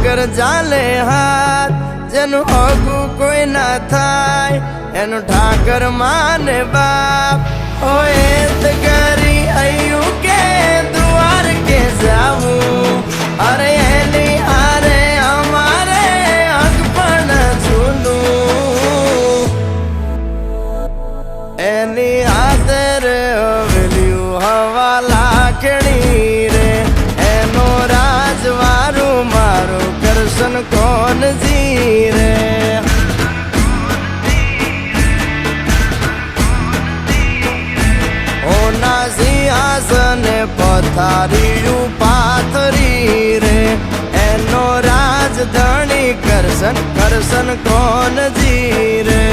વગર ચાલે હાથ, જેનું હગું કોઈ ના થાય એનું ઠાકર માને બાપ. હોય તો કરી આયું કે દ્વાર કે જાવું, અરે એની હારે અમારે હક પણ જૂનું. એની આદર હવેલ્યું હવા લાખણી રે, એનો રાજવારું મારું કરશન કોણ જીરે. ઓના સિંહાસને પથારીયું પાથરી રે, એનો રાજધણી કરશન કરશન કોણ જીરે.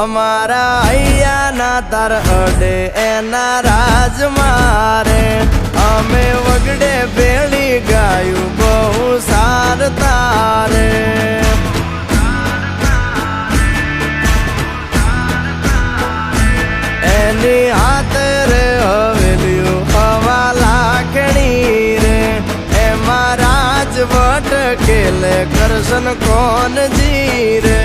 અમારા હૈયાના તાર અડે એના રાજ મારે, અમે વગડે ભેળી ગાયું બહુ સાર તારે. એની હાથરે હવેલ્યું હવા લાખણી રે, એમાં રાજવટ કેલે કરશન કોણ જીરે.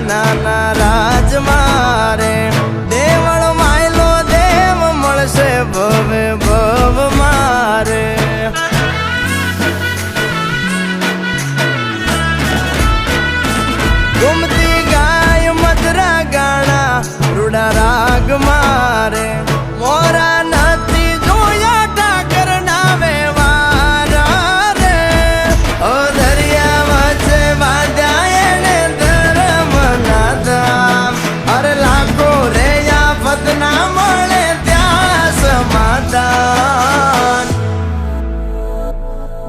નાના રાજ મારે, દેવળ માયલો દેવ મળશે ભવે ભવ મારે. ગુમતી ગાય મધરા ગાણા રૂડા રાગ મારે, મોરા નથી જોયા ઠાકર ના વ્યવહાર રે. ઓ દરિયા વચ્ચે બાંધ્યા એને અરે લાખો રે આફત ના મળે ત્યાં સમાધાન.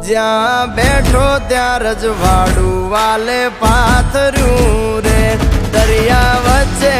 જ્યાં બેઠો ત્યાં રજવાડું વાલે પાથર્યું રે, દરિયા વચ્ચે